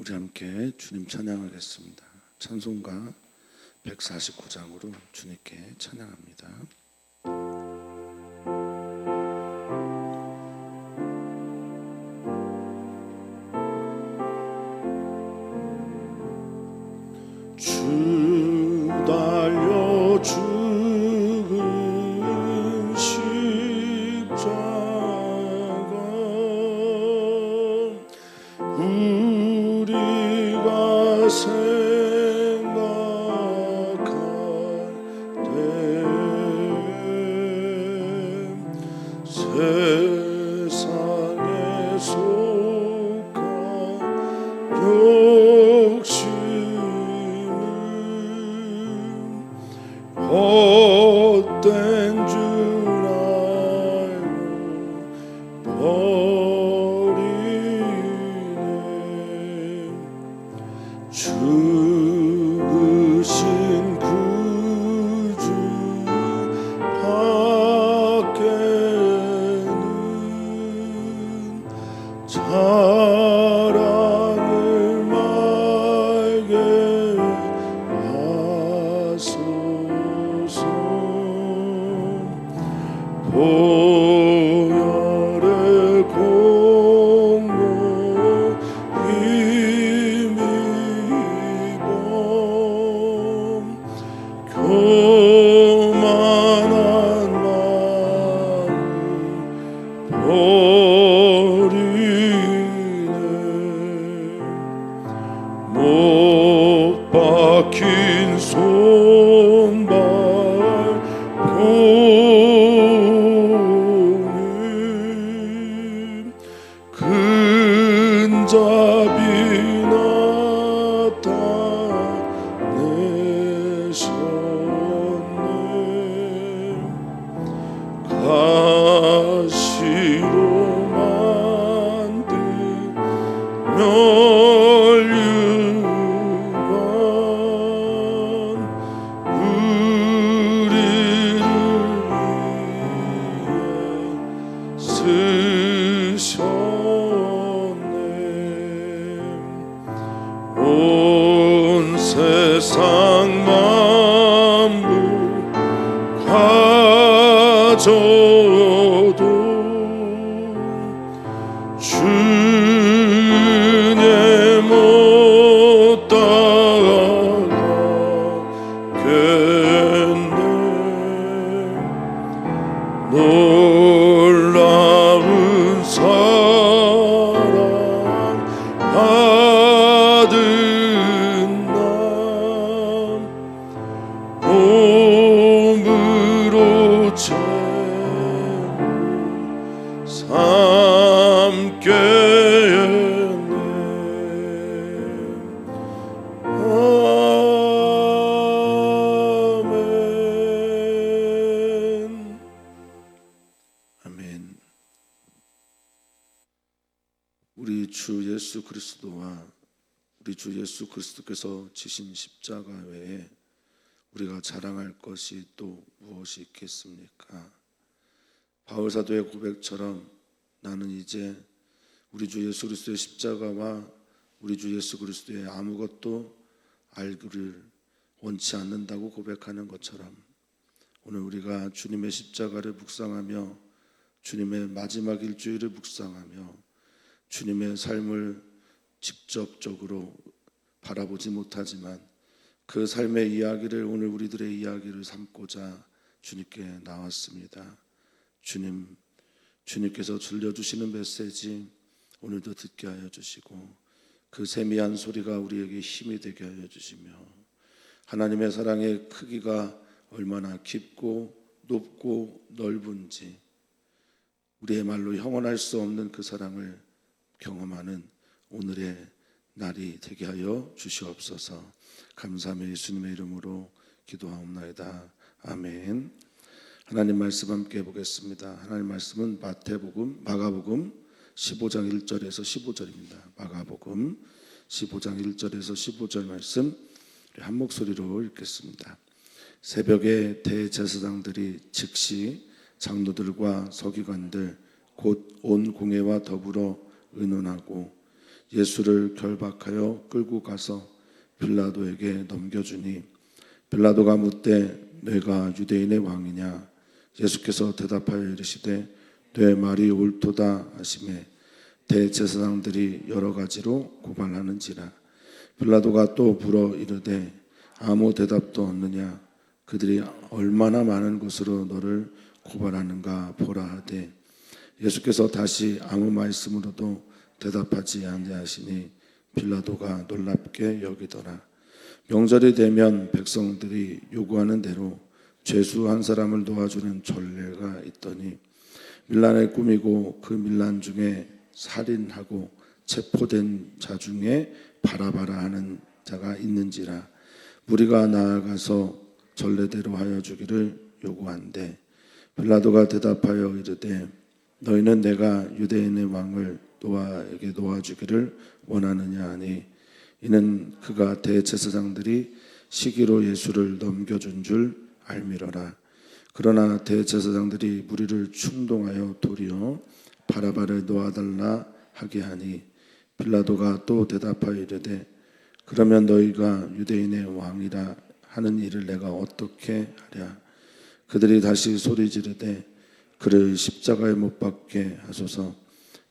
우리 함께 주님 찬양하겠습니다. 찬송가 149장으로 주님께 찬양합니다. 주 달려 죽은 십자가 우리가 생각할 때 세상에 속한 욕심은 헛된 줄 알고 버리네. 죽으신 구주 밖에는 사랑을 말게 하소서. 보혈의 공로 힘입어 교만한 마음 버리네. 못 박힌 손발 보는 근잡이 나타내셨네. 가시로 만든 멸류관 우리를 위해 쓰셨네. 온 세상 만물 가져도 주님 못 따라가겠네. 놀라운 사랑 받은 나 몸으로 채워 삼겠네. 아멘. 아멘. 우리 주 예수 그리스도와 우리 주 예수 그리스도께서 지신 십자가 외에 우리가 자랑할 것이 또 무엇이 있겠습니까? 바울 사도의 고백처럼 나는 이제 우리 주 예수 그리스도의 십자가와 우리 주 예수 그리스도의 아무것도 알기를 원치 않는다고 고백하는 것처럼 오늘 우리가 주님의 십자가를 묵상하며 주님의 마지막 일주일을 묵상하며 주님의 삶을 직접적으로 바라보지 못하지만 그 삶의 이야기를 오늘 우리들의 이야기를 삼고자 주님께 나왔습니다. 주님께서 들려주시는 메시지 오늘도 듣게 하여 주시고 그 세미한 소리가 우리에게 힘이 되게 하여 주시며 하나님의 사랑의 크기가 얼마나 깊고 높고 넓은지 우리의 말로 형언할 수 없는 그 사랑을 경험하는 오늘의 날이 되게 하여 주시옵소서. 감사하며 예수님의 이름으로 기도하옵나이다. 아멘. 하나님 말씀 함께 보겠습니다. 하나님 말씀은 마가복음 15장 1절에서 15절입니다. 마가복음 15장 1절에서 15절 말씀 한 목소리로 읽겠습니다. 새벽에 대제사장들이 즉시 장로들과 서기관들 곧 온 공회와 더불어 의논하고 예수를 결박하여 끌고 가서 빌라도에게 넘겨주니 빌라도가 묻되 내가 유대인의 왕이냐? 예수께서 대답하여 이르시되 내 말이 옳도다 하시매 대제사장들이 여러 가지로 고발하는지라. 빌라도가 또 물어 이르되 아무 대답도 없느냐? 그들이 얼마나 많은 것으로 너를 고발하는가 보라 하되 예수께서 다시 아무 말씀으로도 대답하지 아니하시니 빌라도가 놀랍게 여기더라. 명절이 되면 백성들이 요구하는 대로 죄수 한 사람을 놓아주는 전례가 있더니 밀란을 꾸미고 그 밀란 중에 살인하고 체포된 자 중에 바라바라 하는 자가 있는지라. 무리가 나아가서 전례대로 하여 주기를 요구한대 빌라도가 대답하여 이르되 너희는 내가 유대인의 왕을 노아에게 놓아주기를 원하느냐 하니 이는 그가 대제사장들이 시기로 예수를 넘겨준 줄 알미러라. 그러나 대제사장들이 무리를 충동하여 도리어 바라바를 놓아달라 하게 하니 빌라도가 또 대답하여 이르되 그러면 너희가 유대인의 왕이라 하는 일을 내가 어떻게 하랴. 그들이 다시 소리 지르되 그를 십자가에 못 박게 하소서.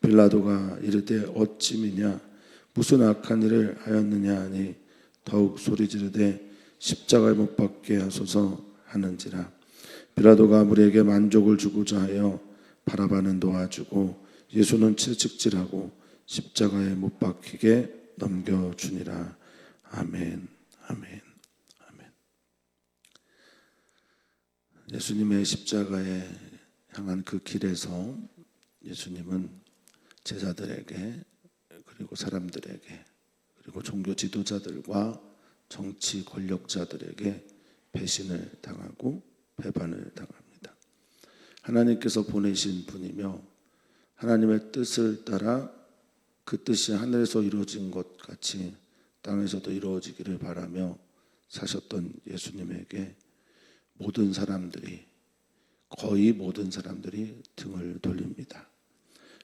빌라도가 이르되 어찌미냐 무슨 악한 일을 하였느냐 하니 더욱 소리 지르되 십자가에 못 박게 하소서 하는지라. 빌라도가 무리에게 만족을 주고자 하여 바라바는 놓아주고 예수는 채찍질하고 십자가에 못 박히게 넘겨주니라. 아멘. 아멘. 아멘. 예수님의 십자가에 향한 그 길에서 예수님은 제자들에게 그리고 사람들에게 그리고 종교 지도자들과 정치 권력자들에게 배신을 당하고 배반을 당합니다. 하나님께서 보내신 분이며 하나님의 뜻을 따라 그 뜻이 하늘에서 이루어진 것 같이 땅에서도 이루어지기를 바라며 사셨던 예수님에게 모든 사람들이 거의 모든 사람들이 등을 돌립니다.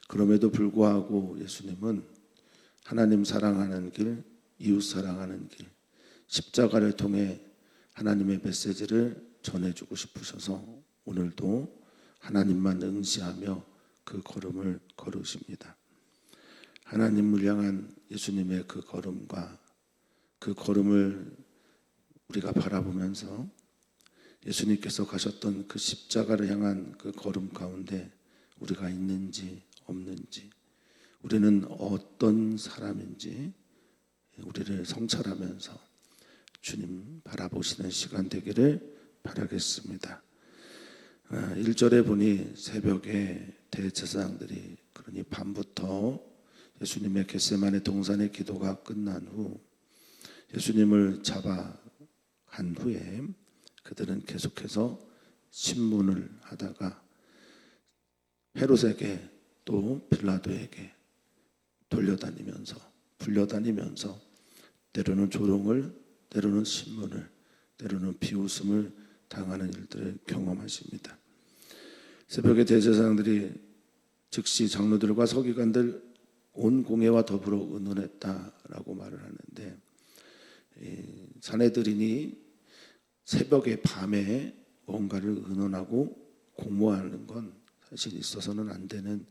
그럼에도 불구하고 예수님은 하나님 사랑하는 길, 이웃 사랑하는 길, 십자가를 통해 하나님의 메시지를 전해주고 싶으셔서 오늘도 하나님만 응시하며 그 걸음을 걸으십니다. 하나님을 향한 예수님의 그 걸음과 그 걸음을 우리가 바라보면서 예수님께서 가셨던 그 십자가를 향한 그 걸음 가운데 우리가 있는지 없는지, 우리는 어떤 사람인지 우리를 성찰하면서 주님 바라보시는 시간 되기를 바라겠습니다. 1절에 보니 새벽에 대제사장들이 그러니 밤부터 예수님의 겟세마네 동산의 기도가 끝난 후 예수님을 잡아간 후에 그들은 계속해서 신문을 하다가 헤롯에게 또 빌라도에게 불려다니면서 때로는 조롱을, 때로는 신문을, 때로는 비웃음을 당하는 일들을 경험하십니다. 새벽에 대제사장들이 즉시 장로들과 서기관들 온 공회와 더불어 의논했다라고 말을 하는데 사내들이니 새벽에 밤에 뭔가를 의논하고 공모하는 건 사실 있어서는 안 되는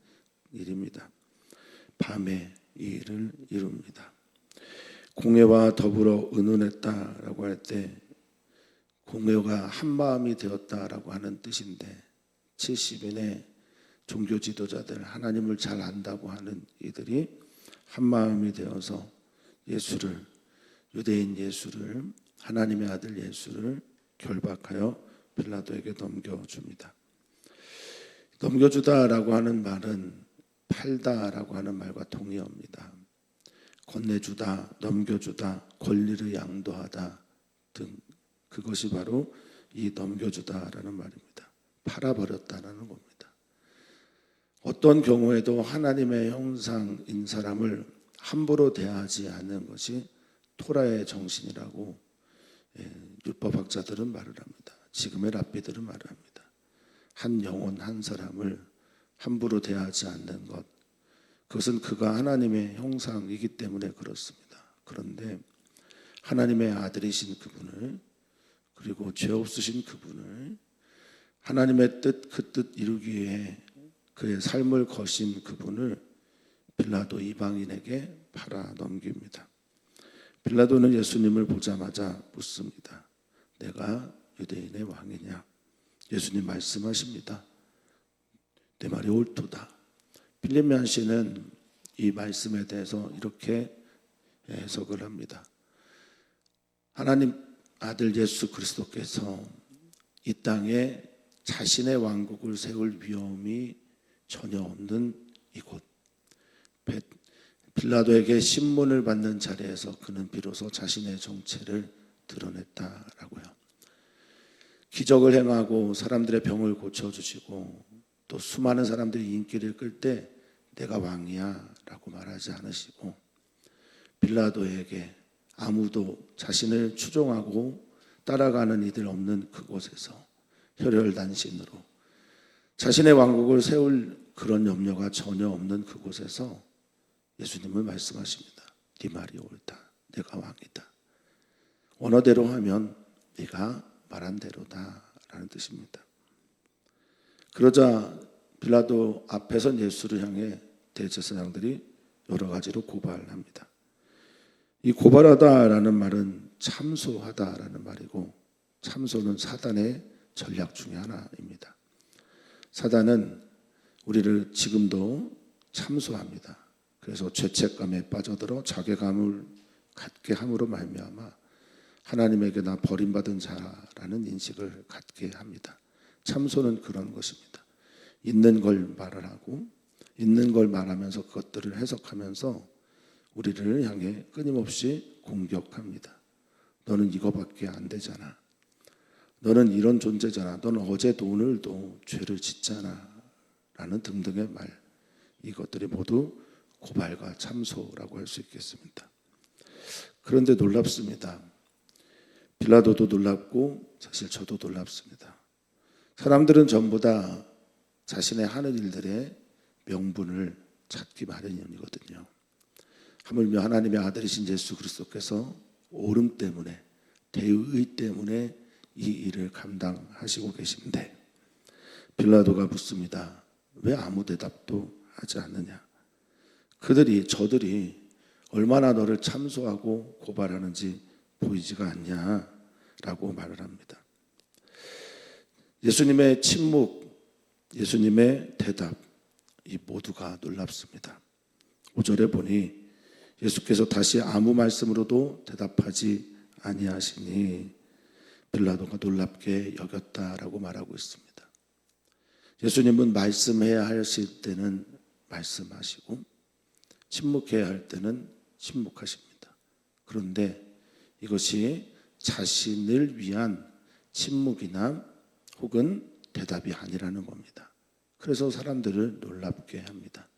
일입니다. 밤에 이 일을 이룹니다. 공회와 더불어 의논했다라고 할 때 공회가 한마음이 되었다라고 하는 뜻인데 70인의 종교 지도자들 하나님을 잘 안다고 하는 이들이 한마음이 되어서 예수를 유대인 예수를 하나님의 아들 예수를 결박하여 빌라도에게 넘겨줍니다. 넘겨주다라고 하는 말은 팔다라고 하는 말과 동의어입니다. 건네주다, 넘겨주다, 권리를 양도하다 등 그것이 바로 이 넘겨주다라는 말입니다. 팔아버렸다라는 겁니다. 어떤 경우에도 하나님의 형상인 사람을 함부로 대하지 않는 것이 토라의 정신이라고 율법학자들은 말을 합니다. 지금의 랍비들은 말을 합니다. 한 영혼 한 사람을 함부로 대하지 않는 것, 그것은 그가 하나님의 형상이기 때문에 그렇습니다. 그런데 하나님의 아들이신 그분을, 그리고 죄 없으신 그분을, 하나님의 뜻, 그 뜻 이루기 위해 그의 삶을 거신 그분을 빌라도 이방인에게 팔아 넘깁니다. 빌라도는 예수님을 보자마자 묻습니다. 내가 유대인의 왕이냐? 예수님 말씀하십니다. 내 말이 옳도다. 빌리면 씨는 이 말씀에 대해서 이렇게 해석을 합니다. 하나님 아들 예수 그리스도께서 이 땅에 자신의 왕국을 세울 위험이 전혀 없는 이곳, 빌라도에게 신문을 받는 자리에서 그는 비로소 자신의 정체를 드러냈다라고요. 기적을 행하고 사람들의 병을 고쳐주시고 또 수많은 사람들이 인기를 끌 때 내가 왕이야 라고 말하지 않으시고, 빌라도에게 아무도 자신을 추종하고 따라가는 이들 없는 그곳에서 혈혈단신으로 자신의 왕국을 세울 그런 염려가 전혀 없는 그곳에서 예수님은 말씀하십니다. 네 말이 옳다. 내가 왕이다. 원어대로 하면 네가 말한 대로다 라는 뜻입니다. 그러자 빌라도 앞에선 예수를 향해 대제사장들이 여러 가지로 고발합니다. 이 고발하다라는 말은 참소하다라는 말이고, 참소는 사단의 전략 중에 하나입니다. 사단은 우리를 지금도 참소합니다. 그래서 죄책감에 빠져들어 자괴감을 갖게 함으로 말미암아 하나님에게 나 버림받은 자라는 인식을 갖게 합니다. 참소는 그런 것입니다. 있는 걸 말을 하고 있는 걸 말하면서 그것들을 해석하면서 우리를 향해 끊임없이 공격합니다. 너는 이거밖에 안 되잖아. 너는 이런 존재잖아. 너는 어제도 오늘도 죄를 짓잖아. 라는 등등의 말, 이것들이 모두 고발과 참소라고 할 수 있겠습니다. 그런데 놀랍습니다. 빌라도도 놀랍고 사실 저도 놀랍습니다. 사람들은 전부 다 자신의 하는 일들의 명분을 찾기 마련이거든요. 하물며 하나님의 아들이신 예수 그리스도께서 옳음 때문에, 대의 때문에 이 일을 감당하시고 계신데 빌라도가 묻습니다. 왜 아무 대답도 하지 않느냐? 저들이 얼마나 너를 참소하고 고발하는지 보이지가 않냐라고 말을 합니다. 예수님의 침묵, 예수님의 대답, 이 모두가 놀랍습니다. 5절에 보니 예수께서 다시 아무 말씀으로도 대답하지 아니하시니 빌라도가 놀랍게 여겼다라고 말하고 있습니다. 예수님은 말씀해야 하실 때는 말씀하시고 침묵해야 할 때는 침묵하십니다. 그런데 이것이 자신을 위한 침묵이나 혹은 대답이 아니라는 겁니다. 그래서 사람들을 놀랍게 합니다.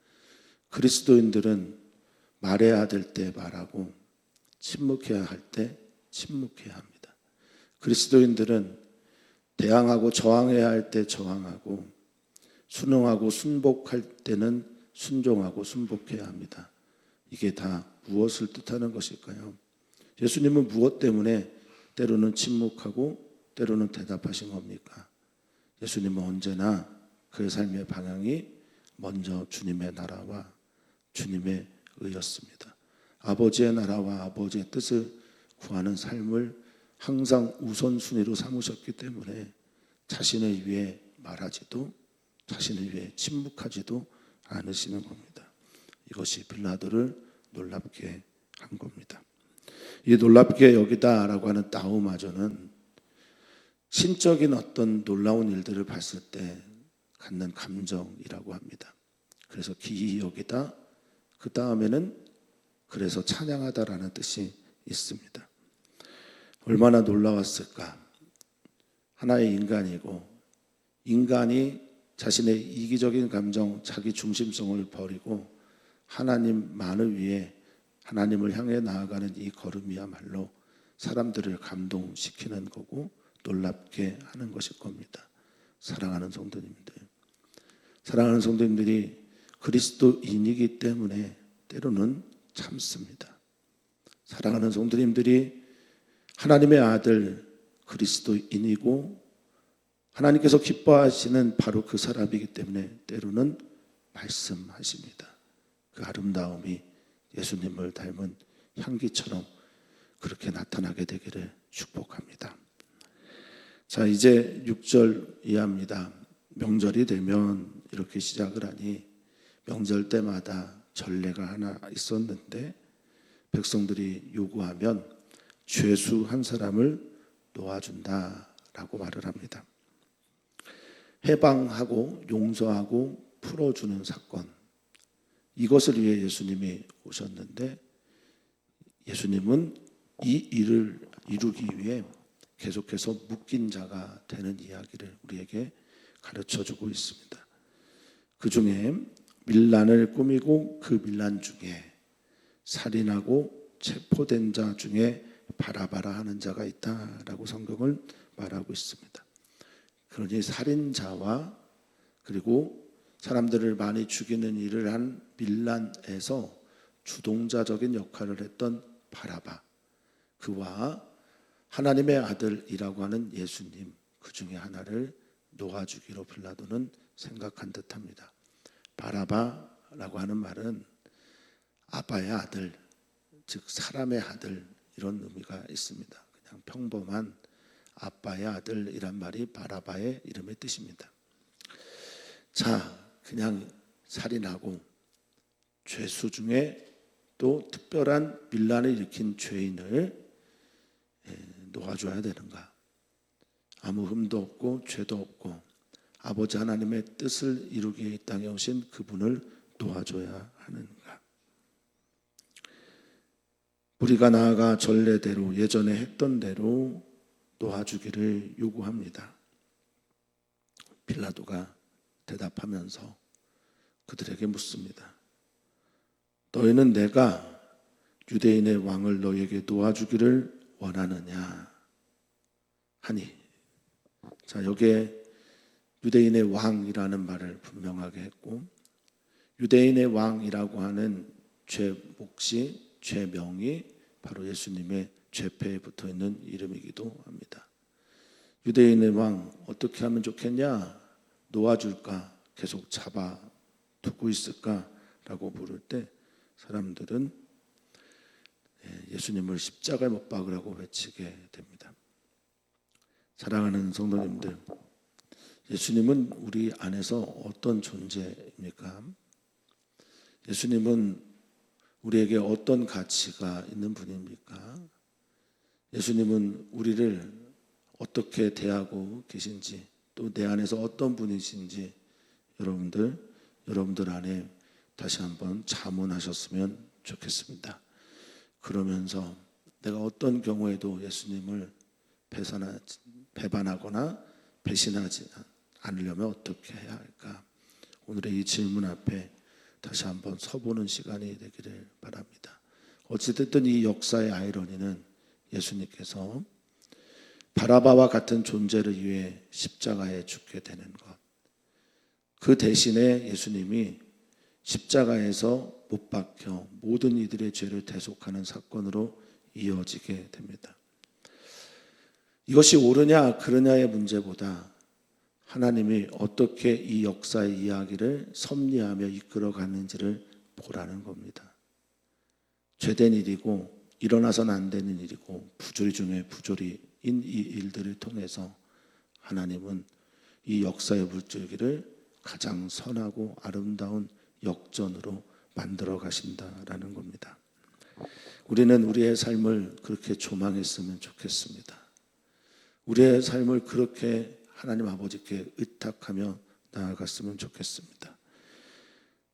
그리스도인들은 말해야 될 때 말하고 침묵해야 할 때 침묵해야 합니다. 그리스도인들은 대항하고 저항해야 할 때 저항하고 순응하고 순복할 때는 순종하고 순복해야 합니다. 이게 다 무엇을 뜻하는 것일까요? 예수님은 무엇 때문에 때로는 침묵하고 때로는 대답하신 겁니까? 예수님은 언제나 그의 삶의 방향이 먼저 주님의 나라와 주님의 의였습니다. 아버지의 나라와 아버지의 뜻을 구하는 삶을 항상 우선순위로 삼으셨기 때문에 자신을 위해 말하지도 자신을 위해 침묵하지도 않으시는 겁니다. 이것이 빌라도를 놀랍게 한 겁니다. 이 놀랍게 여기다라고 하는 따오마저는 신적인 어떤 놀라운 일들을 봤을 때 갖는 감정이라고 합니다. 그래서 기이 여기다, 그 다음에는 그래서 찬양하다라는 뜻이 있습니다. 얼마나 놀라웠을까. 하나의 인간이고 인간이 자신의 이기적인 감정, 자기 중심성을 버리고 하나님만을 위해 하나님을 향해 나아가는 이 걸음이야말로 사람들을 감동시키는 거고 놀랍게 하는 것일 겁니다. 사랑하는 성도님들, 사랑하는 성도님들이 그리스도인이기 때문에 때로는 참습니다. 사랑하는 성도님들이 하나님의 아들 그리스도인이고 하나님께서 기뻐하시는 바로 그 사람이기 때문에 때로는 말씀하십니다. 그 아름다움이 예수님을 닮은 향기처럼 그렇게 나타나게 되기를 축복합니다. 자, 이제 6절 이하입니다. 명절이 되면 이렇게 시작을 하니 명절 때마다 전례가 하나 있었는데 백성들이 요구하면 죄수 한 사람을 놓아준다라고 말을 합니다. 해방하고 용서하고 풀어주는 사건, 이것을 위해 예수님이 오셨는데 예수님은 이 일을 이루기 위해 계속해서 묶인 자가 되는 이야기를 우리에게 가르쳐주고 있습니다. 그 중에 밀란을 꾸미고 그 밀란 중에 살인하고 체포된 자 중에 바라바라 하는 자가 있다라고 성경을 말하고 있습니다. 그러니 살인자와 그리고 사람들을 많이 죽이는 일을 한 밀란에서 주동자적인 역할을 했던 바라바, 그와 하나님의 아들이라고 하는 예수님, 그 중에 하나를 놓아주기로 빌라도는 생각한 듯합니다. 바라바라고 하는 말은 아빠의 아들, 즉 사람의 아들, 이런 의미가 있습니다. 그냥 평범한 아빠의 아들이란 말이 바라바의 이름의 뜻입니다. 자, 그냥 살인하고 죄수 중에 또 특별한 밀란을 일으킨 죄인을 놓아줘야 되는가? 아무 흠도 없고 죄도 없고 아버지 하나님의 뜻을 이루기 위해 이 땅에 오신 그분을 놓아줘야 하는가? 우리가 나아가 전례대로 예전에 했던 대로 놓아주기를 요구합니다. 빌라도가 대답하면서 그들에게 묻습니다. 너희는 내가 유대인의 왕을 너희에게 놓아주기를 원하느냐 하니, 자, 여기에 유대인의 왕이라는 말을 분명하게 했고, 유대인의 왕이라고 하는 죄 몫이, 죄명이 바로 예수님의 죄패에 붙어 있는 이름이기도 합니다. 유대인의 왕 어떻게 하면 좋겠냐? 놓아줄까? 계속 잡아두고 있을까?라고 물을 때 사람들은 예수님을 십자가에 못 박으라고 외치게 됩니다. 사랑하는 성도님들, 예수님은 우리 안에서 어떤 존재입니까? 예수님은 우리에게 어떤 가치가 있는 분입니까? 예수님은 우리를 어떻게 대하고 계신지, 또 내 안에서 어떤 분이신지 여러분들 안에 다시 한번 자문하셨으면 좋겠습니다. 그러면서 내가 어떤 경우에도 예수님을 배반하거나 배신하지 않으려면 어떻게 해야 할까? 오늘의 이 질문 앞에 다시 한번 서보는 시간이 되기를 바랍니다. 어찌됐든 이 역사의 아이러니는 예수님께서 바라바와 같은 존재를 위해 십자가에 죽게 되는 것, 그 대신에 예수님이 십자가에서 못 박혀 모든 이들의 죄를 대속하는 사건으로 이어지게 됩니다. 이것이 옳으냐 그르냐의 문제보다 하나님이 어떻게 이 역사의 이야기를 섭리하며 이끌어가는지를 보라는 겁니다. 죄된 일이고 일어나서는 안 되는 일이고 부조리 중에 부조리인 이 일들을 통해서 하나님은 이 역사의 물줄기를 가장 선하고 아름다운 역전으로 만들어 가신다라는 겁니다. 우리는 우리의 삶을 그렇게 조망했으면 좋겠습니다. 우리의 삶을 그렇게 하나님 아버지께 의탁하며 나아갔으면 좋겠습니다.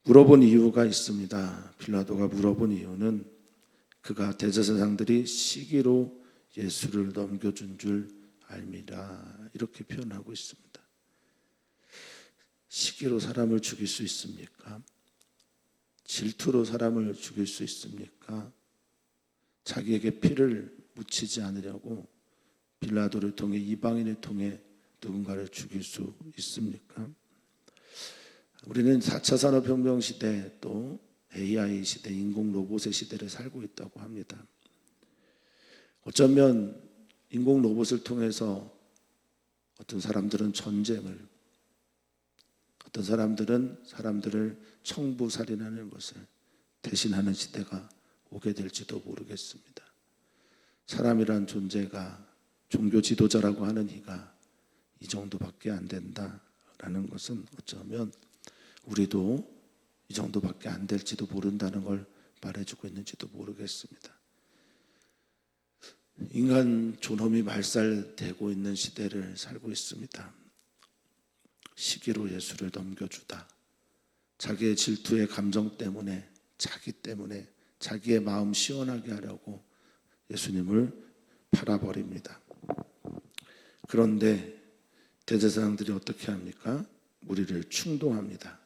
물어본 이유가 있습니다. 빌라도가 물어본 이유는 그가 대제사장들이 시기로 예수를 넘겨준 줄 알미라, 이렇게 표현하고 있습니다. 시기로 사람을 죽일 수 있습니까? 질투로 사람을 죽일 수 있습니까? 자기에게 피를 묻히지 않으려고 빌라도를 통해, 이방인을 통해 누군가를 죽일 수 있습니까? 우리는 4차 산업혁명 시대 또 AI 시대, 인공 로봇의 시대를 살고 있다고 합니다. 어쩌면 인공 로봇을 통해서 어떤 사람들은 전쟁을, 어떤 사람들은 사람들을 청부살인하는 것을 대신하는 시대가 오게 될지도 모르겠습니다. 사람이란 존재가 종교 지도자라고 하는 이가 이 정도밖에 안 된다라는 것은 어쩌면 우리도 이 정도밖에 안 될지도 모른다는 걸 말해주고 있는지도 모르겠습니다. 인간 존엄이 말살되고 있는 시대를 살고 있습니다. 시기로 예수를 넘겨주다. 자기의 질투의 감정 때문에, 자기 때문에 자기의 마음 시원하게 하려고 예수님을 팔아버립니다. 그런데 대제사장들이 어떻게 합니까? 우리를 충동합니다.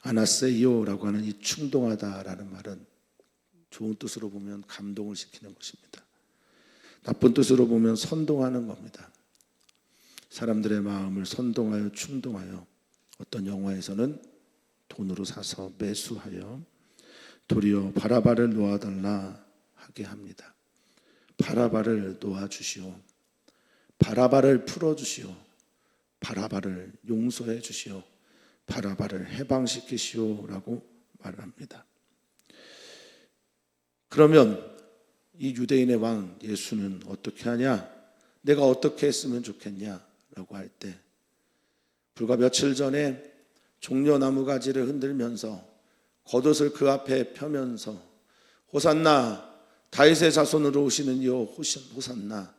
아나세이오라고 하는 이 충동하다라는 말은 좋은 뜻으로 보면 감동을 시키는 것입니다. 나쁜 뜻으로 보면 선동하는 겁니다. 사람들의 마음을 선동하여 충동하여 어떤 영화에서는 돈으로 사서 매수하여 도리어 바라바를 놓아달라 하게 합니다. 바라바를 놓아주시오. 바라바를 풀어주시오. 바라바를 용서해 주시오. 바라바를 해방시키시오라고 말합니다. 그러면 이 유대인의 왕 예수는 어떻게 하냐? 내가 어떻게 했으면 좋겠냐라고 할 때 불과 며칠 전에 종려나무 가지를 흔들면서 겉옷을 그 앞에 펴면서 호산나 다윗의 자손으로 오시는 이여 호산나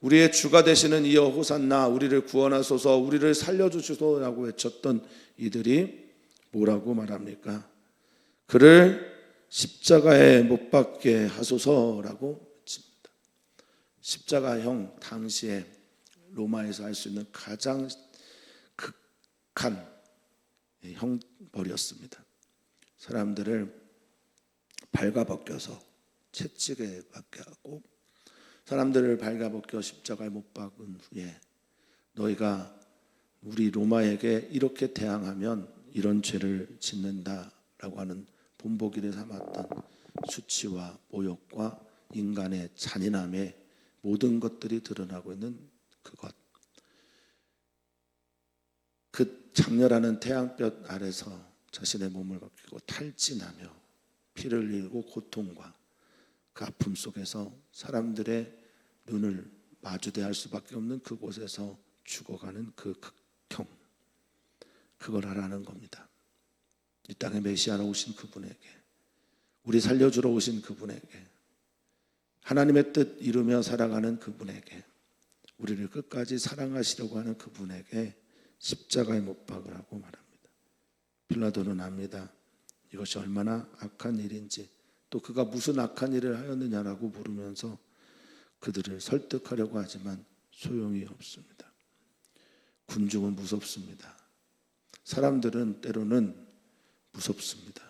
우리의 주가 되시는 이여 호산나 우리를 구원하소서 우리를 살려주시소서라고 외쳤던 이들이 뭐라고 말합니까? 그를 십자가에 못 박게 하소서라고 외칩니다. 십자가형 당시에 로마에서 할 수 있는 가장 극한 형벌이었습니다. 사람들을 발가벗겨서 채찍에 맞게 하고 사람들을 발가벗겨 십자가에 못 박은 후에 너희가 우리 로마에게 이렇게 대항하면 이런 죄를 짓는다라고 하는 본보기를 삼았던 수치와 모욕과 인간의 잔인함의 모든 것들이 드러나고 있는 그것. 그 장렬하는 태양볕 아래서 자신의 몸을 벗기고 탈진하며 피를 흘리고 고통과 그 아픔 속에서 사람들의 눈을 마주대할 수밖에 없는 그곳에서 죽어가는 그 극형, 그걸 하라는 겁니다. 이 땅에 메시아로 오신 그분에게, 우리 살려주러 오신 그분에게, 하나님의 뜻 이루며 살아가는 그분에게, 우리를 끝까지 사랑하시려고 하는 그분에게 십자가에 못 박으라고 말합니다. 빌라도는 압니다. 이것이 얼마나 악한 일인지, 또 그가 무슨 악한 일을 하였느냐라고 물으면서 그들을 설득하려고 하지만 소용이 없습니다. 군중은 무섭습니다. 사람들은 때로는 무섭습니다.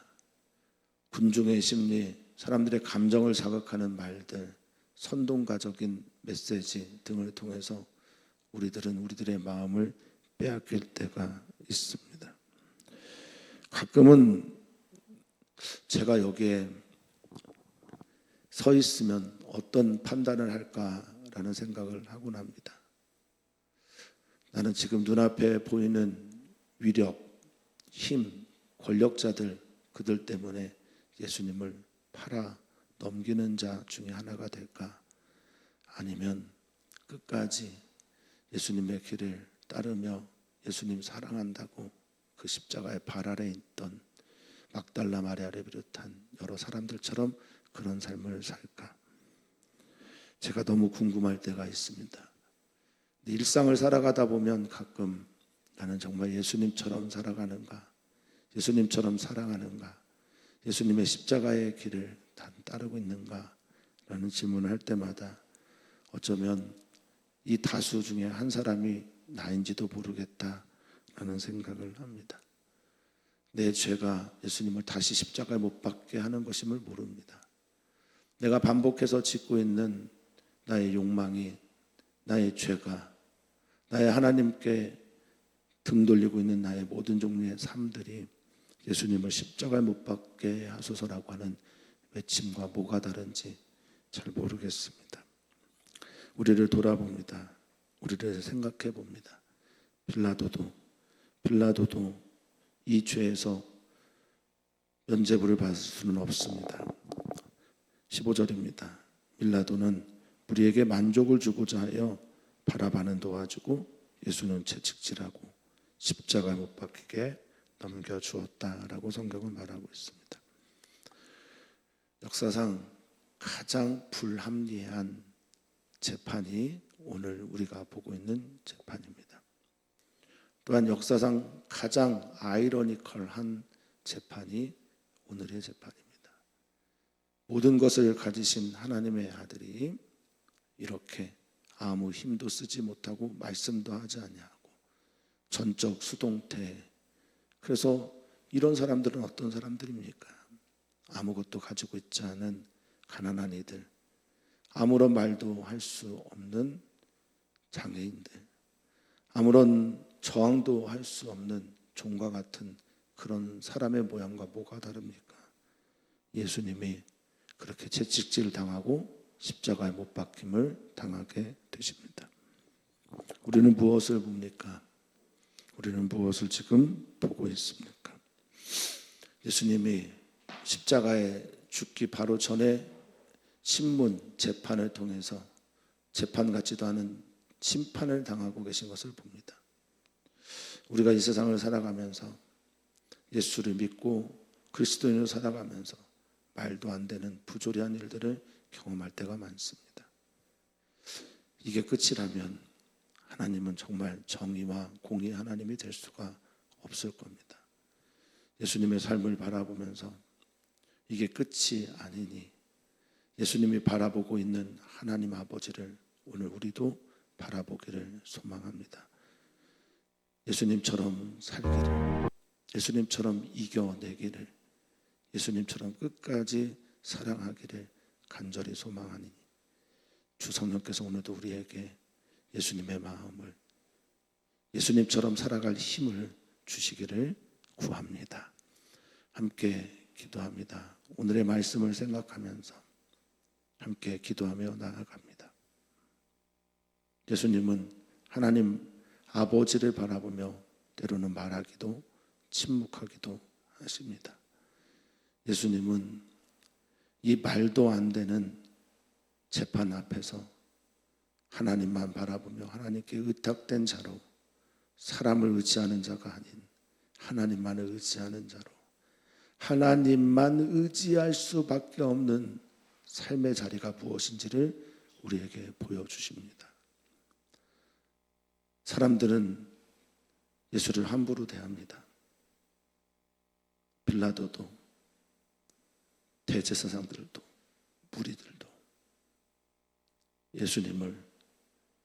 군중의 심리, 사람들의 감정을 자극하는 말들, 선동가적인 메시지 등을 통해서 우리들은 우리들의 마음을 빼앗길 때가 있습니다. 가끔은 제가 여기에 서 있으면 어떤 판단을 할까라는 생각을 하곤 합니다. 나는 지금 눈앞에 보이는 위력, 힘, 권력자들 그들 때문에 예수님을 팔아 넘기는 자 중에 하나가 될까? 아니면 끝까지 예수님의 길을 따르며 예수님 사랑한다고 그 십자가의 발 아래 있던 막달라 마리아를 비롯한 여러 사람들처럼 그런 삶을 살까? 제가 너무 궁금할 때가 있습니다. 일상을 살아가다 보면 가끔 나는 정말 예수님처럼 살아가는가? 예수님처럼 사랑하는가? 예수님의 십자가의 길을 따르고 있는가? 라는 질문을 할 때마다 어쩌면 이 다수 중에 한 사람이 나인지도 모르겠다라는 생각을 합니다. 내 죄가 예수님을 다시 십자가에 못 박게 하는 것임을 모릅니다. 내가 반복해서 짓고 있는 나의 욕망이, 나의 죄가 나의 하나님께 등 돌리고 있는 나의 모든 종류의 삶들이 예수님을 십자가에 못 박게 하소서라고 하는 외침과 뭐가 다른지 잘 모르겠습니다. 우리를 돌아봅니다. 우리를 생각해 봅니다. 빌라도도 이 죄에서 면죄부를 받을 수는 없습니다. 15절입니다. 빌라도는 우리에게 만족을 주고자 하여 바라바는 도와주고 예수는 채찍질하고 십자가에 못 박히게 넘겨주었다라고 성경은 말하고 있습니다. 역사상 가장 불합리한 재판이 오늘 우리가 보고 있는 재판입니다. 또한 역사상 가장 아이러니컬한 재판이 오늘의 재판입니다. 모든 것을 가지신 하나님의 아들이 이렇게 아무 힘도 쓰지 못하고 말씀도 하지 아니하고 전적 수동태. 그래서 이런 사람들은 어떤 사람들입니까? 아무것도 가지고 있지 않은 가난한 이들, 아무런 말도 할 수 없는 장애인들, 아무런 저항도 할 수 없는 종과 같은 그런 사람의 모양과 뭐가 다릅니까? 예수님이 그렇게 채찍질 당하고 십자가에 못 박힘을 당하게 되십니다. 우리는 무엇을 봅니까? 우리는 무엇을 지금 보고 있습니까? 예수님이 십자가에 죽기 바로 전에 신문 재판을 통해서 재판 같지도 않은 심판을 당하고 계신 것을 봅니다. 우리가 이 세상을 살아가면서 예수를 믿고 그리스도인으로 살아가면서 말도 안 되는 부조리한 일들을 경험할 때가 많습니다. 이게 끝이라면 하나님은 정말 정의와 공의의 하나님이 될 수가 없을 겁니다. 예수님의 삶을 바라보면서 이게 끝이 아니니 예수님이 바라보고 있는 하나님 아버지를 오늘 우리도 바라보기를 소망합니다. 예수님처럼 살기를, 예수님처럼 이겨내기를, 예수님처럼 끝까지 사랑하기를 간절히 소망하니 주 성령께서 오늘도 우리에게 예수님의 마음을, 예수님처럼 살아갈 힘을 주시기를 구합니다. 함께 기도합니다. 오늘의 말씀을 생각하면서 함께 기도하며 나아갑니다. 예수님은 하나님 아버지를 바라보며 때로는 말하기도 침묵하기도 하십니다. 예수님은 이 말도 안 되는 재판 앞에서 하나님만 바라보며 하나님께 의탁된 자로, 사람을 의지하는 자가 아닌 하나님만을 의지하는 자로, 하나님만 의지할 수밖에 없는 삶의 자리가 무엇인지를 우리에게 보여주십니다. 사람들은 예수를 함부로 대합니다. 빌라도도, 대제사장들도, 무리들도 예수님을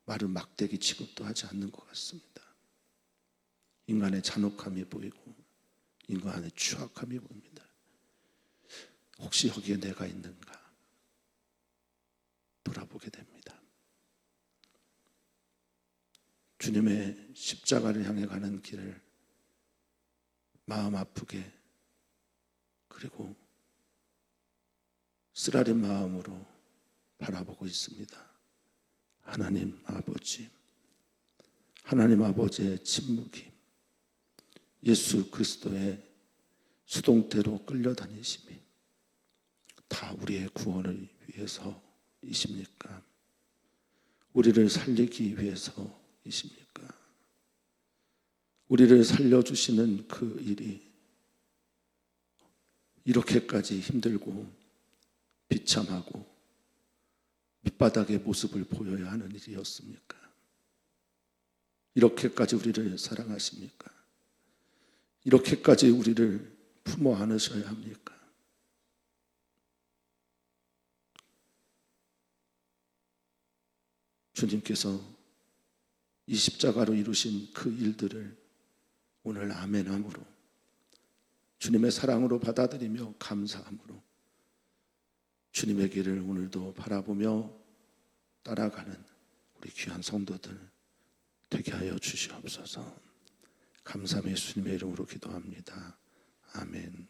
마른 막대기 취급도 하지 않는 것 같습니다. 인간의 잔혹함이 보이고 인간의 추악함이 보입니다. 혹시 여기에 내가 있는가 돌아보게 됩니다. 주님의 십자가를 향해 가는 길을 마음 아프게 그리고 쓰라린 마음으로 바라보고 있습니다. 하나님 아버지, 하나님 아버지의 침묵이 예수 그리스도의 수동태로 끌려다니심이 다 우리의 구원을 위해서이십니까? 우리를 살리기 위해서이십니까? 우리를 살려주시는 그 일이 이렇게까지 힘들고 비참하고 밑바닥의 모습을 보여야 하는 일이었습니까? 이렇게까지 우리를 사랑하십니까? 이렇게까지 우리를 품어 안으셔야 합니까? 주님께서 이 십자가로 이루신 그 일들을 오늘 아멘함으로 주님의 사랑으로 받아들이며 감사함으로 주님의 길을 오늘도 바라보며 따라가는 우리 귀한 성도들 되게 하여 주시옵소서. 감사함 예수님의 이름으로 기도합니다. 아멘.